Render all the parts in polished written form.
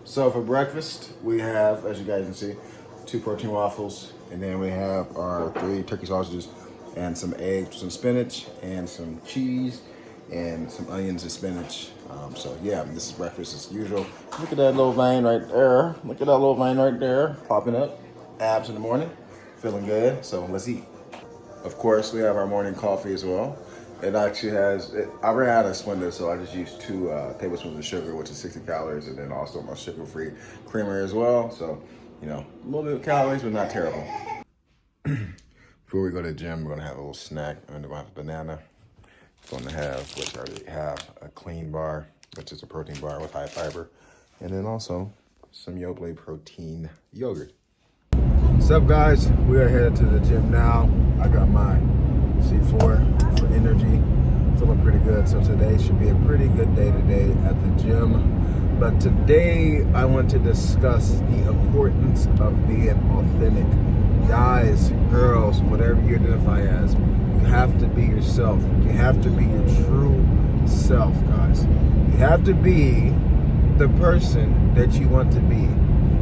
So for breakfast, we have, as you guys can see, 2 protein waffles, and then we have our 3 turkey sausages, and some eggs, some spinach, and some cheese, and some onions and spinach. So yeah, this is breakfast as usual. Look at that little vein right there. Look at that little vein right there, popping up. Abs in the morning, feeling good. So let's eat. Of course, we have our morning coffee as well. It actually has, I ran out of Splenda, so I just used 2 tablespoons of sugar, which is 60 calories, and then also my sugar-free creamer as well. So, you know, a little bit of calories, but not terrible. Before we go to the gym, we're gonna have a little snack. I'm gonna have a banana. I'm gonna have, which I already have, a clean bar, which is a protein bar with high fiber. And then also some Yoplait protein yogurt. What's up, guys? We are headed to the gym now. I got my C4 for energy, feeling pretty good. So today should be a pretty good day today at the gym. But today I want to discuss the importance of being authentic. Guys, girls, whatever you identify as, you have to be yourself. You have to be your true self, guys. You have to be the person that you want to be.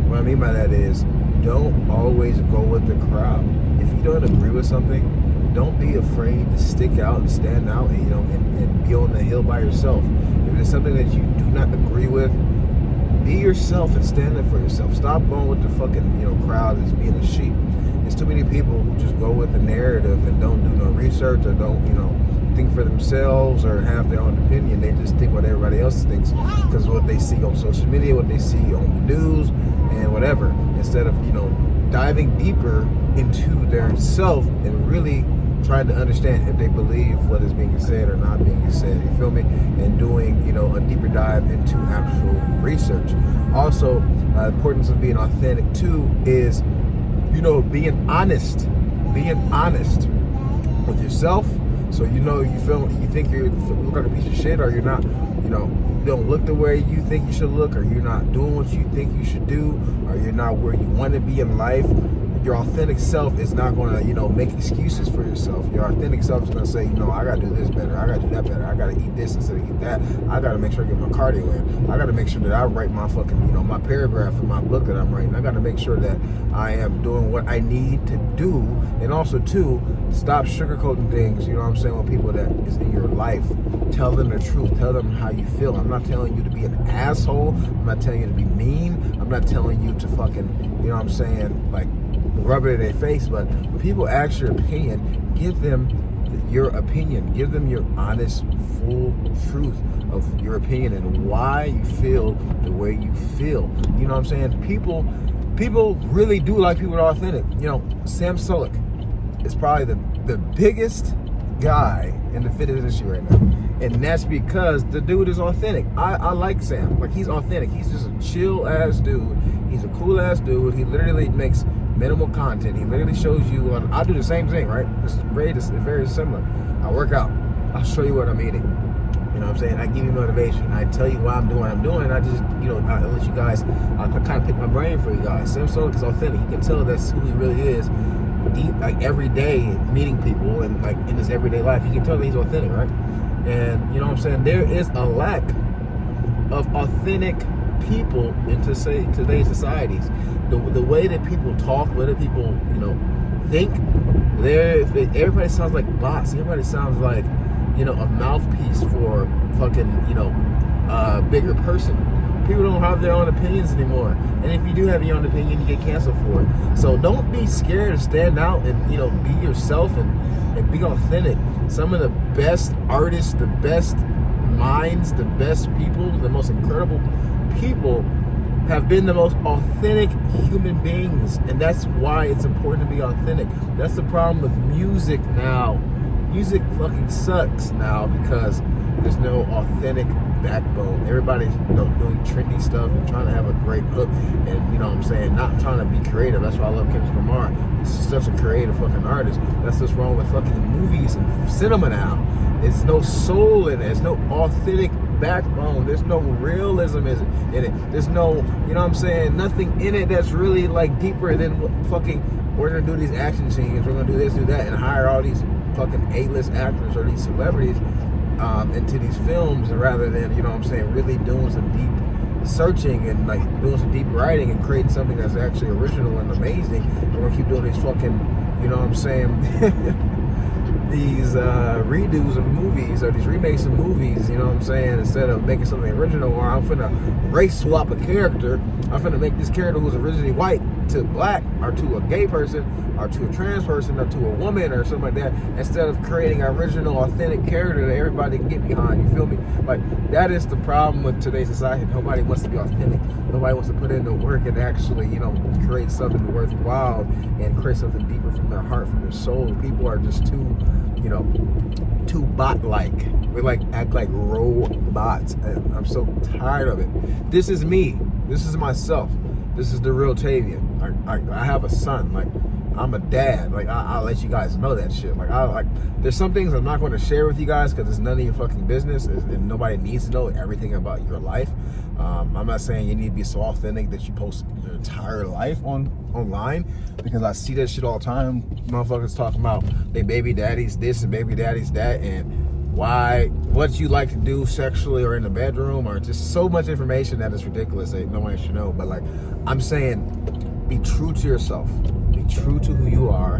What I mean by that is, don't always go with the crowd. If you don't agree with something, don't be afraid to stick out and stand out and, and be on the hill by yourself. If it's something that you do not agree with, be yourself and stand up for yourself. Stop going with the fucking, crowd as being a sheep. There's too many people who just go with the narrative and don't do no research or don't, think for themselves or have their own opinion. They just think what everybody else thinks because of what they see on social media, what they see on the news, and whatever. Instead of, diving deeper into their self and really trying to understand if they believe what is being said or not being said, you feel me? And doing, a deeper dive into actual research. Also, importance of being authentic too is, being honest with yourself. So you think you look like a piece of shit, or you're not, you don't look the way you think you should look, or you're not doing what you think you should do, or you're not where you want to be in life. Your authentic self is not going to, make excuses for yourself. Your authentic self is going to say, I got to do this better. I got to do that better. I got to eat this instead of eat that. I got to make sure I get my cardio in. I got to make sure that I write my fucking, my paragraph in my book that I'm writing. I got to make sure that I am doing what I need to do. And also, too, stop sugarcoating things, with people that is in your life. Tell them the truth. Tell them how you feel. I'm not telling you to be an asshole. I'm not telling you to be mean. I'm not telling you to fucking, like, rub it in their face. But when people ask your opinion, give them your opinion. Give them your honest, full truth of your opinion and why you feel the way you feel. You know what I'm saying? People really do like people that are authentic. Sam Sulek is probably the biggest guy in the fitness industry right now. And that's because the dude is authentic. I like Sam. Like, he's authentic. He's just a chill ass dude. He's a cool ass dude. He literally makes minimal content. He literally shows you, I do the same thing, right? It's very similar. I work out. I'll show you what I'm eating. You know what I'm saying? I give you motivation. I tell you why I'm doing what I'm doing. I just, I let you guys, I kind of pick my brain for you guys. Sam Sulek is authentic. You can tell that's who he really is. Like, every day meeting people and like in his everyday life, you can tell that he's authentic, right? And you know what I'm saying? There is a lack of authentic people in today's societies. The way that people talk, the way that people, think, everybody sounds like bots. Everybody sounds like, a mouthpiece for fucking, a bigger person. People don't have their own opinions anymore. And if you do have your own opinion, you get canceled for it. So don't be scared to stand out and, be yourself and be authentic. Some of the best artists, the best minds, the best people, the most incredible people have been the most authentic human beings. And that's why it's important to be authentic. That's the problem with music now. Music fucking sucks now because there's no authentic backbone. Everybody's doing trendy stuff and trying to have a great hook, and not trying to be creative. That's why I love Kendrick Lamar. He's such a creative fucking artist. That's what's wrong with fucking movies and cinema now. There's no soul in it. There's no authentic backbone. There's no realism in it. There's no, nothing in it that's really like deeper than what fucking, we're gonna do these action scenes, we're gonna do this, do that, and hire all these fucking A-list actors or these celebrities into these films, rather than, really doing some deep searching and like doing some deep writing and creating something that's actually original and amazing. And we're gonna keep doing these fucking, you know what I'm saying, these redos of movies or these remakes of movies, you know what I'm saying, instead of making something original. Or I'm finna race swap a character. I'm finna make this character who's originally white to black, or to a gay person, or to a trans person, or to a woman, or something like that, instead of creating an original, authentic character that everybody can get behind. You feel me? Like, that is the problem with today's society. Nobody wants to be authentic. Nobody wants to put in the work and actually, you know, create something worthwhile and create something deeper from their heart, from their soul. People are just too, you know, too bot-like. We like act like robots. And I'm so tired of it. This is me. This is myself. This is the real Tavian. I have a son. Like, I'm a dad. Like, I'll let you guys know that shit. Like, there's some things I'm not going to share with you guys because it's none of your fucking business, and nobody needs to know everything about your life. I'm not saying you need to be so authentic that you post your entire life online, because I see that shit all the time. Motherfuckers talking about they baby daddies this and baby daddies that, and what you like to do sexually or in the bedroom, or just so much information that is ridiculous that nobody should know. But like, I'm saying, be true to yourself. Be true to who you are.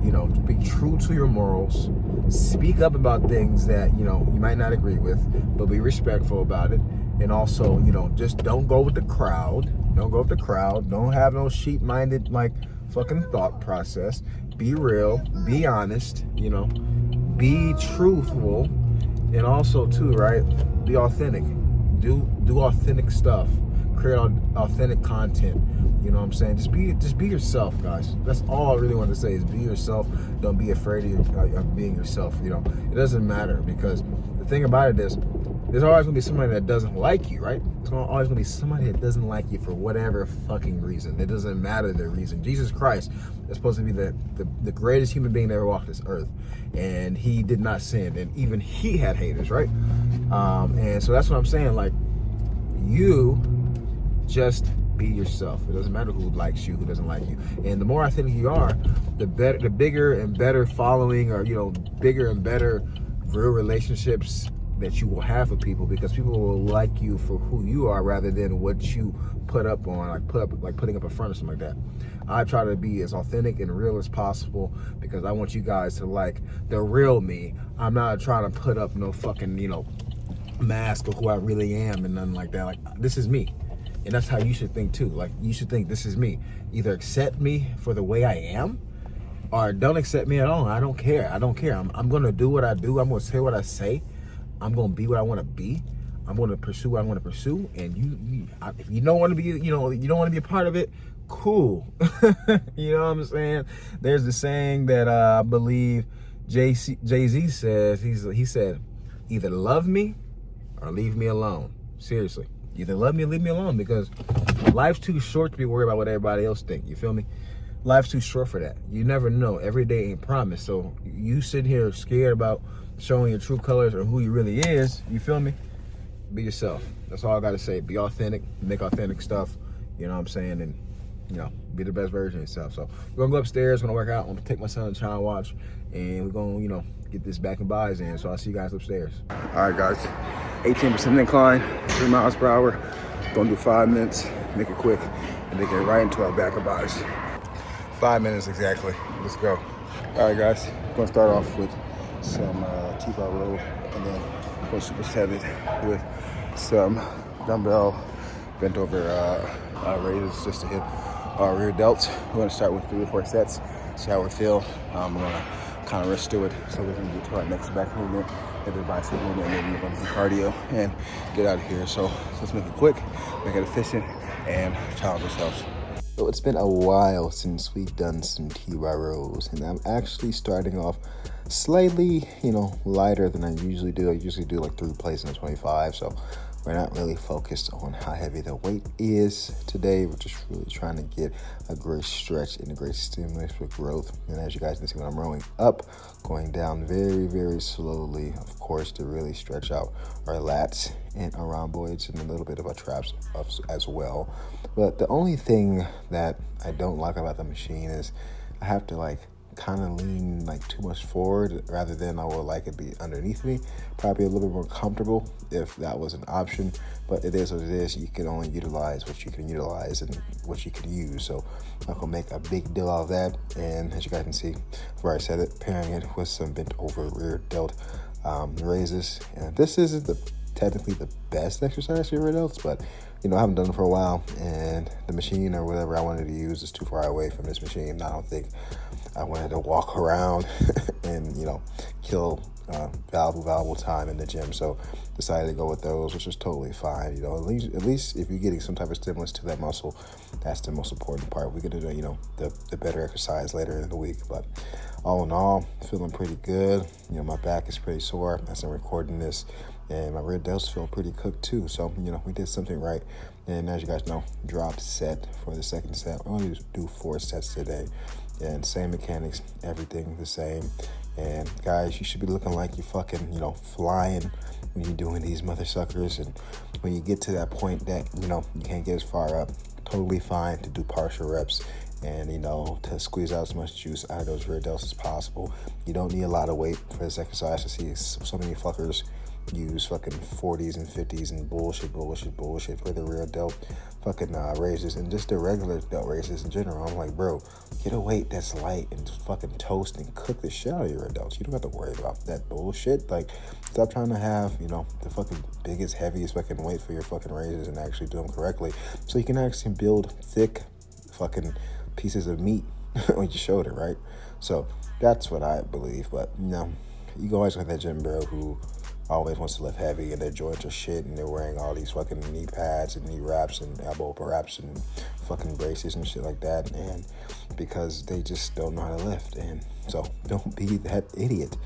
You know, be true to your morals. Speak up about things that, you know, you might not agree with, but be respectful about it. And also, you know, just don't go with the crowd. Don't go with the crowd. Don't have no sheep-minded, like, fucking thought process. Be real. Be honest. You know, be truthful. And also, too, right, be authentic. Do authentic stuff. Create authentic content. You know what I'm saying? Just be yourself, guys. That's all I really want to say, is be yourself. Don't be afraid of being yourself. You know, it doesn't matter, because the thing about it is, there's always gonna be somebody that doesn't like you, right? There's always gonna be somebody that doesn't like you for whatever fucking reason. It doesn't matter the reason. Jesus Christ is supposed to be the greatest human being that ever walked this earth, and he did not sin, and even he had haters, right? And so that's what I'm saying. Like, you just be yourself. It doesn't matter who likes you, who doesn't like you. And the more authentic you are, the bigger and better following, or, you know, bigger and better real relationships that you will have with people, because people will like you for who you are rather than what you put up on, like putting up a front or something like that. I try to be as authentic and real as possible, because I want you guys to like the real me. I'm not trying to put up no fucking, you know, mask of who I really am and nothing like that. Like, this is me. And that's how you should think too. Like, you should think, this is me. Either accept me for the way I am, or don't accept me at all. I don't care. I'm going to do what I do. I'm going to say what I say. I'm going to be what I want to be. I'm going to pursue what I want to pursue. And if you don't want to be, you know, you don't want to be a part of it, cool. You know what I'm saying? There's the saying that I believe Jay-Z says. He said, either love me or leave me alone. Seriously. Either love me or leave me alone, because life's too short to be worried about what everybody else think. You feel me? Life's too short for that. You never know. Every day ain't promised. So you sit here scared about showing your true colors or who you really is. You feel me? Be yourself. That's all I got to say. Be authentic. Make authentic stuff. You know what I'm saying? And, you know, be the best version of yourself. So we're going to go upstairs. We're going to work out. I'm going to take my son to China Watch. And we're going to, you know, get this back and buys in. So I'll see you guys upstairs. All right, guys. 18% incline, 3 miles per hour. Gonna do 5 minutes, make it quick, and then get right into our back of buys. 5 minutes exactly. Let's go. All right, guys. Gonna start off with some TBar row, and then go super heavy with some dumbbell bent over raises just to hit our rear delts. We're gonna start with 3 or 4 sets, see how we feel. We're gonna kind of rest through it so we can get to our next back movement, hit the bicep movement, and then move on to some cardio and get out of here. So let's make it quick, make it efficient, and challenge ourselves. So it's been a while since we've done some TBar rows, and I'm actually starting off slightly, you know, lighter than I usually do. I usually do like 3 plays in the 25, so we're not really focused on how heavy the weight is today. We're just really trying to get a great stretch and a great stimulus for growth. And as you guys can see, when I'm rowing up, going down very, very slowly, of course, to really stretch out our lats and our rhomboids and a little bit of our traps as well. But the only thing that I don't like about the machine is I have to like kind of lean like too much forward rather than I would like it be underneath me. Probably a little bit more comfortable if that was an option, but it is what it is. You can only utilize what you can utilize and what you can use. So I'm not gonna make a big deal out of that. And as you guys can see, where I said it, pairing it with some bent over rear delt raises. And this isn't technically the best exercise for rear delts, but I haven't done it for a while, and the machine or whatever I wanted to use is too far away from this machine. I don't think I wanted to walk around and kill valuable time in the gym, so decided to go with those, which is totally fine. At least if you're getting some type of stimulus to that muscle, that's the most important part. We get to do the better exercise later in the week, but all in all, feeling pretty good. My back is pretty sore as I'm recording this, and my rear delts feel pretty cooked too. So we did something right. And as you guys know, drop set for the second set. We're going to do 4 sets today, and same mechanics, everything the same. And guys, you should be looking like you're fucking flying when you're doing these mother suckers. And when you get to that point that you can't get as far up, totally fine to do partial reps and to squeeze out as much juice out of those rear delts as possible. You don't need a lot of weight for this exercise. I see so many fuckers use fucking 40s and 50s and bullshit for the rear delt fucking raises and just the regular delt raises in general. I'm like, bro, get a weight that's light and just fucking toast and cook the shit out of your rear delts. You don't have to worry about that bullshit. Like, stop trying to have the fucking biggest, heaviest fucking weight for your fucking raises and actually do them correctly, so you can actually build thick fucking pieces of meat on your shoulder, right? So that's what I believe. But you always have that gym bro who always wants to lift heavy and their joints are shit and they're wearing all these fucking knee pads and knee wraps and elbow wraps and fucking braces and shit like that, and because they just don't know how to lift. And so don't be that idiot.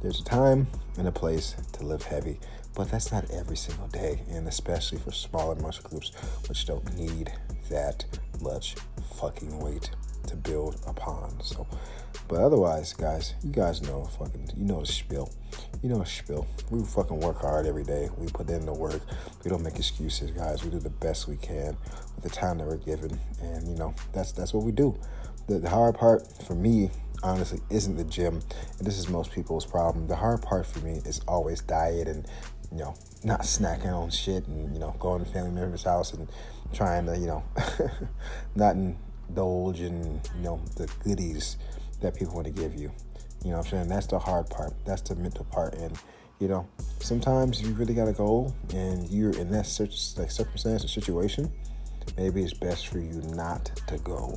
There's a time and a place to lift heavy, but that's not every single day, and especially for smaller muscle groups which don't need that much fucking weight to build upon. So, but otherwise, guys, you guys know the spiel. The spiel. We fucking work hard every day. We put in the work. We don't make excuses, guys. We do the best we can with the time that we're given, and that's what we do. The hard part for me, honestly, isn't the gym, and this is most people's problem. The hard part for me is always diet and not snacking on shit and going to family members' house and trying to not indulge in the goodies that people want to give you. What I'm saying? That's the hard part. That's the mental part. And sometimes you really got to go, and you're in that circumstance or situation. Maybe it's best for you not to go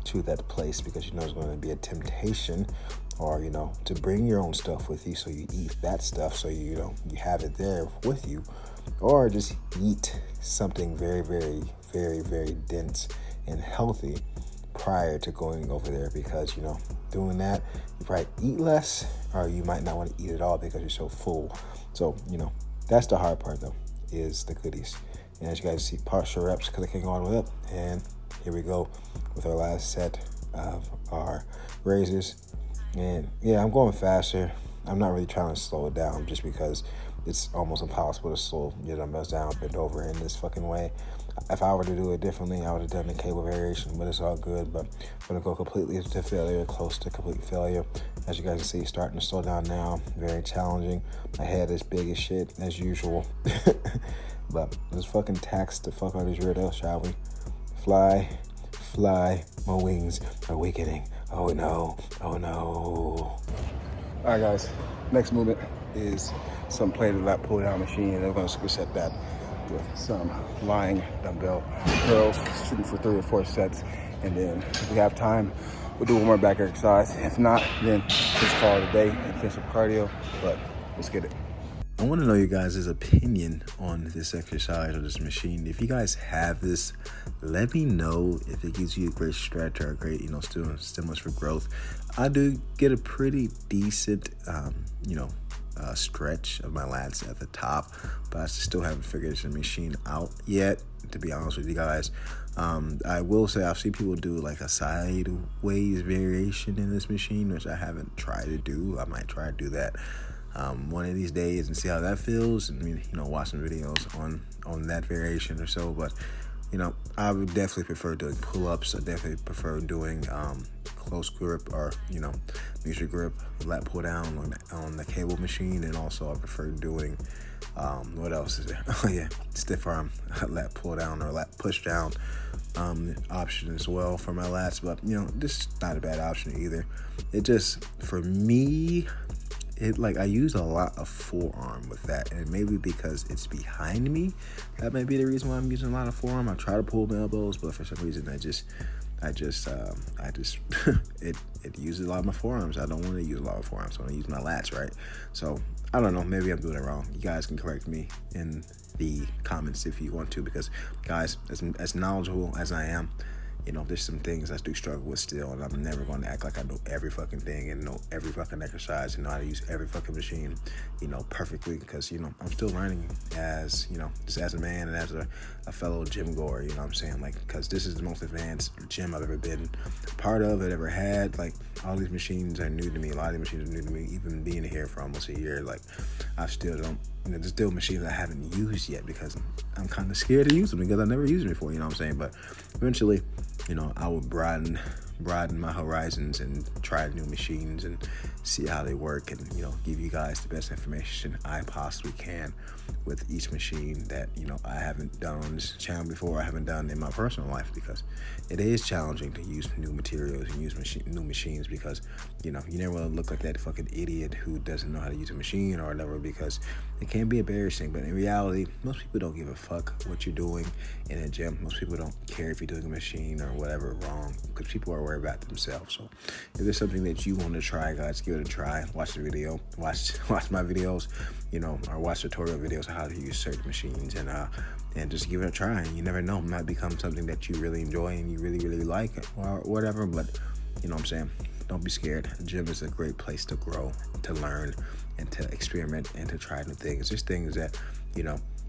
to that place, because it's going to be a temptation, or to bring your own stuff with you, so you eat that stuff, so you have it there with you, or just eat something very, very, very, very dense and healthy prior to going over there, because doing that, you probably eat less, or you might not want to eat at all because you're so full. So that's the hard part though, is the goodies. And as you guys see, partial reps clicking all the way up, and here we go with our last set of our raises. And yeah, I'm going faster. I'm not really trying to slow it down, just because it's almost impossible to slow your dumbbells down, bend over in this fucking way. If I were to do it differently, I would have done the cable variation, but it's all good. But I'm going to go completely to failure, close to complete failure. As you guys can see, starting to slow down now. Very challenging. My head is big as shit, as usual. But let's fucking tax the fuck out of these rear delts, shall we? Fly, my wings are weakening. Oh no. All right, guys. Next movement is some plate of that pull down machine, and we're going to superset that with some lying dumbbell curls, shooting for 3 or 4 sets. And then if we have time, we'll do one more back exercise. If not, then just call it a day and finish up cardio. But let's get it. I want to know you guys' opinion on this exercise or this machine. If you guys have this, let me know if it gives you a great stretch or a great, stimulus for growth. I do get a pretty decent, stretch of my lats at the top, but I still haven't figured this machine out yet, to be honest with you guys. I will say I've seen people do like a sideways variation in this machine, which I haven't tried to do. I might try to do that one of these days and see how that feels, and watch some videos on that variation or so. But I would definitely prefer doing pull-ups. I definitely prefer doing close grip or, neutral grip lat pull down on the cable machine. And also I prefer doing, what else is there? Oh yeah, stiff arm lat pull down or lat push down option as well for my lats. But, this is not a bad option either. It just, for me, I use a lot of forearm with that, and maybe because it's behind me, that might be the reason why I'm using a lot of forearm. I try to pull my elbows, but for some reason it uses a lot of my forearms. I don't want to use a lot of forearms, so I want to use my lats, right? So I don't know, maybe I'm doing it wrong. You guys can correct me in the comments if you want to, because guys, as knowledgeable as I am, there's some things I do struggle with still, and I'm never going to act like I know every fucking thing and know every fucking exercise and know how to use every fucking machine, perfectly, because, I'm still learning as, just as a man and as a fellow gym goer, you know what I'm saying? Because this is the most advanced gym I've ever been part of, I've ever had. All these machines are new to me. A lot of these machines are new to me, even being here for almost a year. I still don't, there's still machines I haven't used yet because I'm kind of scared to use them because I never used them before, you know what I'm saying? But eventually, I will broaden my horizons and try new machines and see how they work and, give you guys the best information I possibly can with each machine that, I haven't done on this channel before, I haven't done in my personal life, because it is challenging to use new materials and use new machines because, you never want to look like that fucking idiot who doesn't know how to use a machine or whatever, because it can be embarrassing. But in reality, most people don't give a fuck what you're doing in a gym. Most people don't care if you're doing a machine or whatever wrong, because people are worried about themselves. So if there's something that you want to try, guys, give it a try. Watch the video, watch my videos, or watch tutorial videos on how to use certain machines, and just give it a try. And you never know, it might become something that you really enjoy and you really, really like or whatever. But you know what I'm saying? Don't be scared. The gym is a great place to grow, to learn, and to experiment and to try new things. There's things that,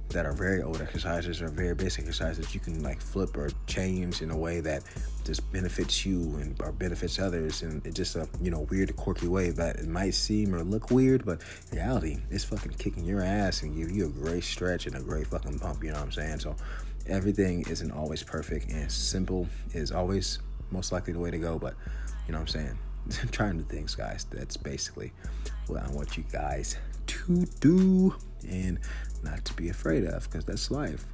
that are very old exercises or very basic exercises that you can flip or change in a way that just benefits you or benefits others, and it's just a weird, quirky way that it might seem or look weird, but in reality, it's fucking kicking your ass and give you a great stretch and a great fucking pump. You know what I'm saying? So everything isn't always perfect, and simple is always most likely the way to go. But you know what I'm saying? Try new things, guys. That's basically what I want you guys to do and not to be afraid of, because that's life.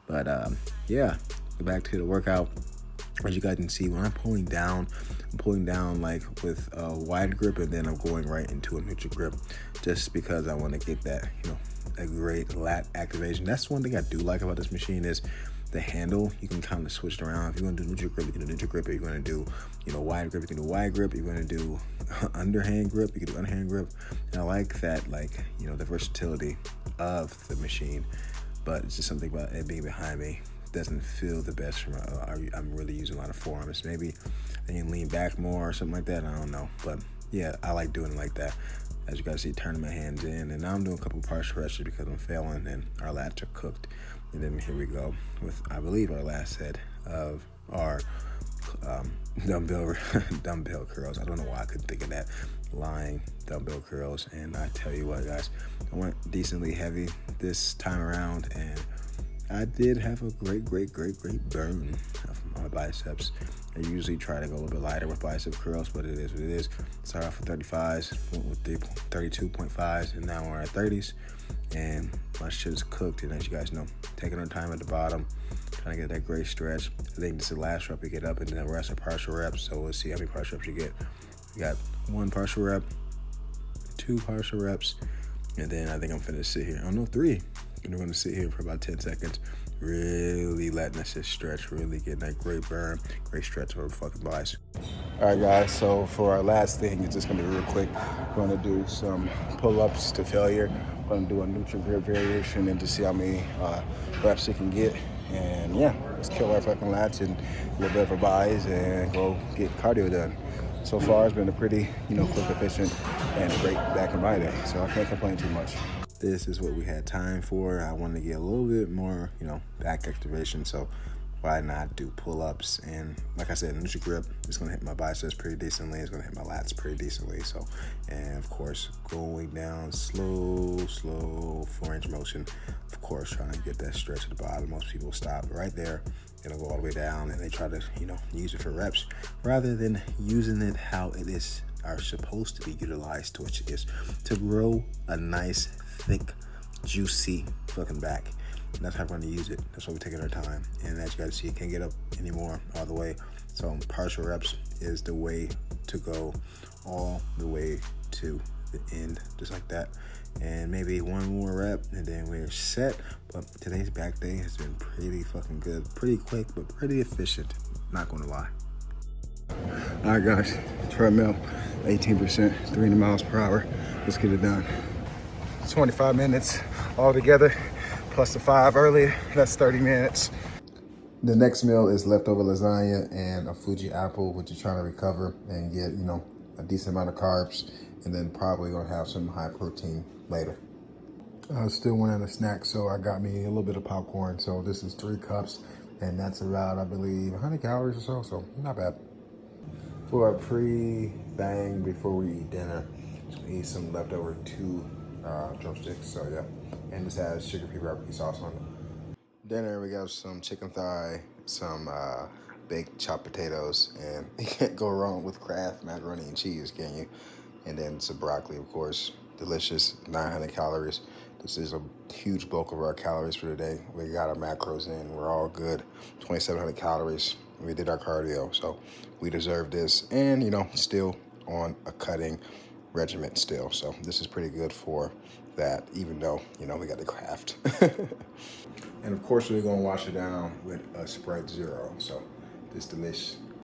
But go back to the workout. As you guys can see, when I'm pulling down with a wide grip, and then I'm going right into a neutral grip, just because I want to get that, a great lat activation. That's one thing I do like about this machine is the handle. You can kind of switch it around. If you're going to do neutral grip, you can do neutral grip. If you're going to do, wide grip, you can do wide grip. If you're going to do underhand grip, you can do underhand grip. And I like that, the versatility of the machine. But it's just something about it being behind me doesn't feel the best for I'm really using a lot of forearms. Maybe I can lean back more or something like that. I don't know. But yeah, I like doing it like that. As you guys see, turning my hands in. And now I'm doing a couple partial reps because I'm failing and our lats are cooked. And then here we go with, I believe, our last set of our dumbbell curls. I don't know why I couldn't think of that. Lying dumbbell curls. And I tell you what, guys, I went decently heavy this time around, and I did have a great burn of my biceps. I usually try to go a little bit lighter with bicep curls, but it is what it is. Started off with 35s, went with 32.5s, and now we're at 30s. And my shit is cooked, and as you guys know, taking our time at the bottom, trying to get that great stretch. I think this is the last rep we get up, and then the rest are partial reps, so we'll see how many partial reps you get. You got 1 partial rep, 2 partial reps, and then I think I'm finna sit here. 3. And we're gonna sit here for about 10 seconds, really letting us just stretch, really getting that great burn, great stretch of our fucking bicep. All right, guys, so for our last thing, it's just gonna be real quick. We're gonna do some pull-ups to failure. We're gonna do a neutral grip variation and to see how many reps it can get. And yeah, let's kill our fucking lats and a little bit of our buys and go get cardio done. So far, it's been a pretty, quick, efficient, and a great back and body day. So I can't complain too much. This is what we had time for. I wanted to get a little bit more, back activation. So why not do pull-ups? And like I said, neutral grip is going to hit my biceps pretty decently. It's going to hit my lats pretty decently. So, and of course, going down slow 4-inch motion. Of course, trying to get that stretch at the bottom. Most people stop right there they don't go all the way down, and they try to, use it for reps rather than using it how it is are supposed to be utilized, which is to grow a nice, thick, juicy fucking back. And that's how we're going to use it. That's why we're taking our time. And as you guys see, can't get up anymore all the way. So partial reps is the way to go all the way to the end, just like that. And maybe one more rep and then we're set. But today's back day has been pretty fucking good. Pretty quick, but pretty efficient. Not gonna lie. All right, guys, treadmill, 18%, 300 miles per hour. Let's get it done. 25 minutes altogether, plus the 5 earlier. That's 30 minutes. The next meal is leftover lasagna and a Fuji apple, which you're trying to recover and get, a decent amount of carbs, and then probably gonna have some high protein later. I still wanted a snack, so I got me a little bit of popcorn. So this is 3 cups, and that's about, I believe, 100 calories or so not bad. For a pre-thing before we eat dinner, so we eat some leftover 2 drumsticks, so yeah. And this has sugar free barbecue sauce on it. Dinner, we got some chicken thigh, some baked chopped potatoes, and you can't go wrong with Kraft macaroni and cheese, can you? And then some broccoli, of course. Delicious, 900 calories. This is a huge bulk of our calories for today. We got our macros in, we're all good. 2,700 calories. We did our cardio, so we deserve this. And, still on a cutting regimen still. So this is pretty good for that, even though, we got the Kraft. And of course, we're gonna wash it down with a Sprite Zero. So this delicious